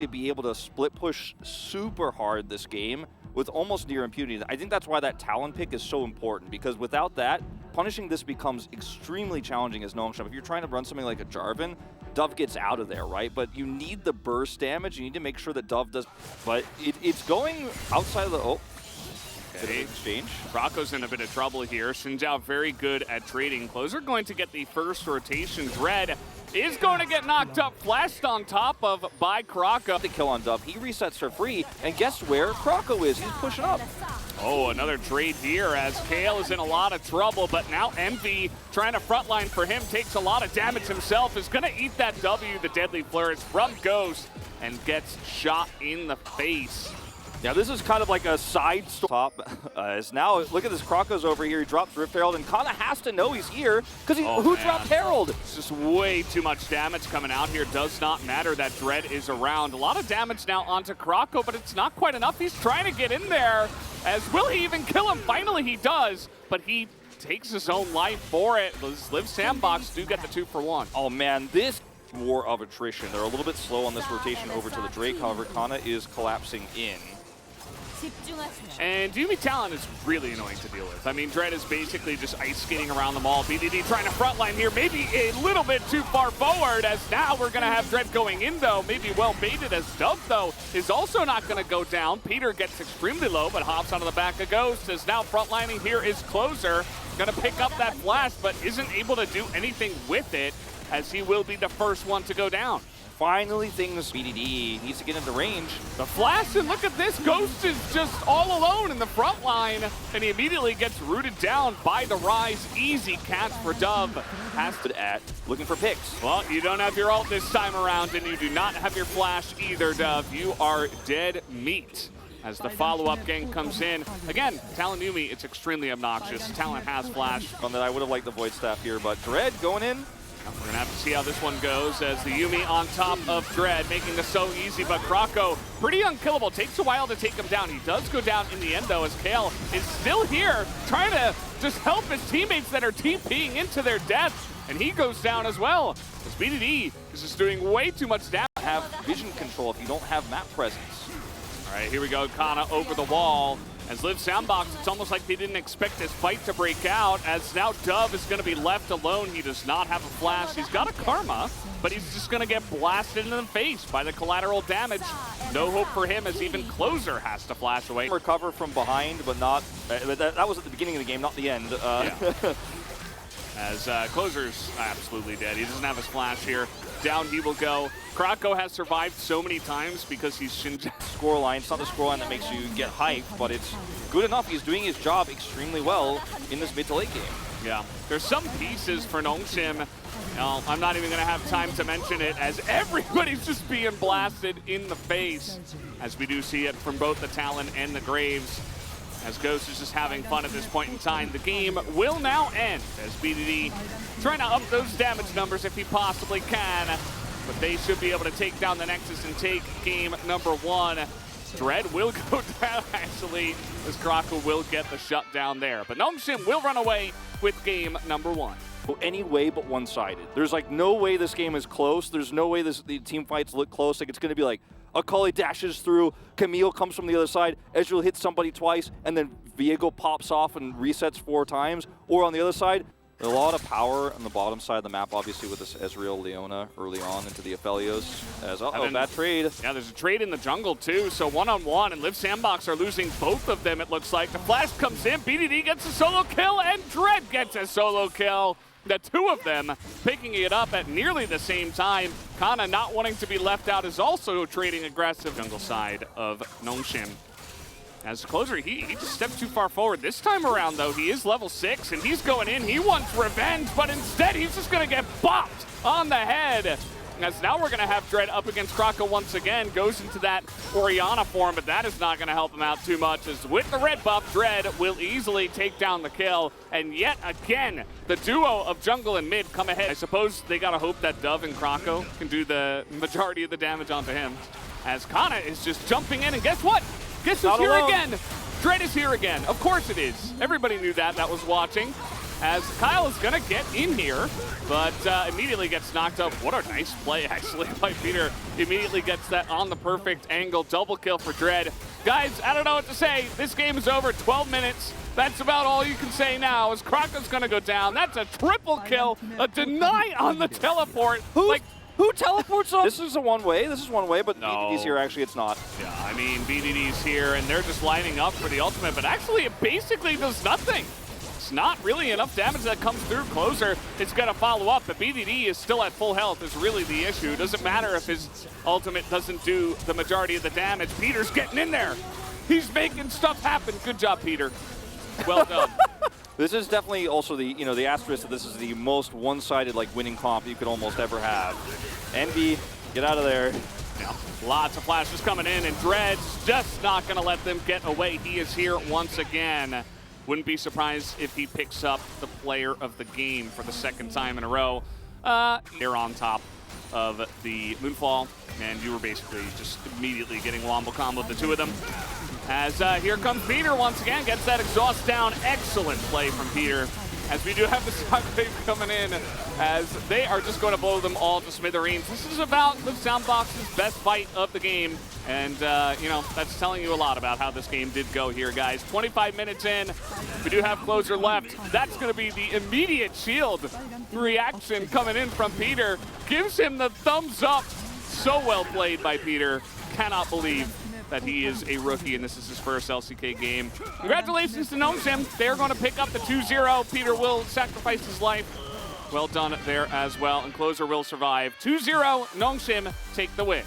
to be able to split push super hard this game with almost near impunity. I think that's why that Talon pick is so important, because without that, punishing this becomes extremely challenging as Nongshim. If you're trying to run something like a Jarvan, Dove gets out of there, right? But you need the burst damage. You need to make sure that Dove does. But it's going outside of the. Oh. Okay. Exchange. Rocco's in a bit of trouble here. Xinjiao very good at trading. Closer going to get the first rotation. Dread is going to get knocked up, flashed on top of by Krocko. The kill on Dove. He resets for free, and guess where Krocko is? He's pushing up. Oh, another trade here as Kale is in a lot of trouble, but now Envy trying to frontline for him, takes a lot of damage himself, is going to eat that W, the Deadly Flourish from Ghost, and gets shot in the face. Yeah, this is kind of like a side top. As now, look at this, Krocko's over here. He drops Rift Herald, and Kana has to know he's here because who dropped Herald? It's just way too much damage coming out here. Does not matter that Dread is around. A lot of damage now onto Krocko, but it's not quite enough. He's trying to get in there. As will he even kill him? Finally, he does, but he takes his own life for it. Those Live SANDBOX do get the 2-for-1. Oh man, this war of attrition. They're a little bit slow on this rotation over to the Drake. However, Kana is collapsing in. And Yuumi Talon is really annoying to deal with. I mean, Dread is basically just ice skating around them all. BDD trying to frontline here, maybe a little bit too far forward, as now we're going to have Dread going in, though. Maybe well baited, as Dove, though, is also not going to go down. Peter gets extremely low, but hops onto the back of Ghost, as now frontlining here is Closer. Going to pick up that flash, but isn't able to do anything with it, as he will be the first one to go down. Finally, things BDD needs to get into range. The flash, and look at this. Ghost is just all alone in the front line, and he immediately gets rooted down by the Rise. Easy catch for Dove. Has to at looking for picks. Well, you don't have your ult this time around, and you do not have your flash either, Dove. You are dead meat. As the follow-up gank comes in. Again, Talon Yuumi, it's extremely obnoxious. Talon has flash. On that, I would have liked the Void Staff here, but Dread going in. We're going to have to see how this one goes, as the Yuumi on top of Dread, making this so easy, but Krocko, pretty unkillable. Takes a while to take him down. He does go down in the end, though, as Kale is still here, trying to just help his teammates that are TPing into their death, and he goes down as well, as BDD is just doing way too much damage. Have vision control if you don't have map presence. All right, here we go, Kana over the wall. As Live SANDBOX, it's almost like they didn't expect this fight to break out, as now Dove is going to be left alone. He does not have a flash. He's got a Karma, but he's just going to get blasted in the face by the collateral damage. No hope for him, as even Closer has to flash away. Recover from behind, but not. That was at the beginning of the game, not the end. Yeah. As Closer's absolutely dead. He doesn't have his flash here. Down he will go. Krocko has survived so many times because he's Xinjiao. Scoreline, it's not the scoreline that makes you get hyped, but it's good enough. He's doing his job extremely well in this mid to late game. Yeah, there's some pieces for Nongshim. No, I'm not even going to have time to mention it, as everybody's just being blasted in the face, as we do see it from both the Talon and the Graves. As Ghost is just having fun at this point in time. The game will now end, as BDD trying to up those damage numbers if he possibly can. But they should be able to take down the Nexus and take game number 1. Dread will go down, actually, as Krocko will get the shutdown there. But Nongshim will run away with game number 1. Any way but one-sided. There's like no way this game is close. There's no way the team fights look close. Like it's going to be like Akali dashes through, Camille comes from the other side, Ezreal hits somebody twice, and then Viego pops off and resets 4 times. Or on the other side, a lot of power on the bottom side of the map, obviously with this Ezreal Leona early on into the Aphelios. As bad trade. Yeah, there's a trade in the jungle too, so one-on-one, and Live SANDBOX are losing both of them, it looks like. The flash comes in, BDD gets a solo kill, and Dread gets a solo kill. The two of them picking it up at nearly the same time. Kana, not wanting to be left out, is also trading aggressive jungle side of Nongshim. As Closer, he just stepped too far forward. This time around, though, he is level 6, and he's going in. He wants revenge, but instead he's just going to get bopped on the head. As now we're going to have Dread up against Krocko once again. Goes into that Orianna form, but that is not going to help him out too much. As with the red buff, Dread will easily take down the kill. And yet again, the duo of jungle and mid come ahead. I suppose they got to hope that Dove and Krocko can do the majority of the damage onto him. As Kana is just jumping in, and guess what? Guess who's here again? Dread is here again. Of course it is. Everybody knew that was watching. as Kyle is going to get in here, but immediately gets knocked up. What a nice play, actually, by Peter. Immediately gets that on the perfect angle. Double kill for Dread. Guys, I don't know what to say. This game is over. 12 minutes. That's about all you can say now, as Krako's going to go down. That's a triple kill. A deny on the teleport. Who teleports on? This is a one-way. This is one-way, but No. BDD's here. Actually, it's not. Yeah, I mean, BDD's here, and they're just lining up for the ultimate, but actually it basically does nothing. It's not really enough damage that comes through. Closer is going to follow up, but BDD is still at full health is really the issue. Doesn't matter if his ultimate doesn't do the majority of the damage. Peter's getting in there. He's making stuff happen. Good job, Peter. Well done. This is definitely also the the asterisk that this is the most one-sided winning comp you could almost ever have. Envy, get out of there. Yeah, lots of flashes coming in, and Dred's just not going to let them get away. He is here once again. Wouldn't be surprised if he picks up the player of the game for the second time in a row. They're on top of the Moonfall, and you were basically just immediately getting wombo combo the two of them. As here comes Peter once again, gets that exhaust down. Excellent play from Peter. As we do have the Shockwave coming in, as they are just going to blow them all to smithereens. This is about the SANDBOX's best fight of the game, and that's telling you a lot about how this game did go here, guys. 25 minutes in, we do have closer left. That's going to be the immediate shield reaction coming in from Peter. Gives him the thumbs up. So well played by Peter. Cannot believe that he is a rookie, and this is his first LCK game. Congratulations to Nongshim. They're going to pick up the 2-0. Peter will sacrifice his life. Well done there as well, and Closer will survive. 2-0, Nongshim take the win.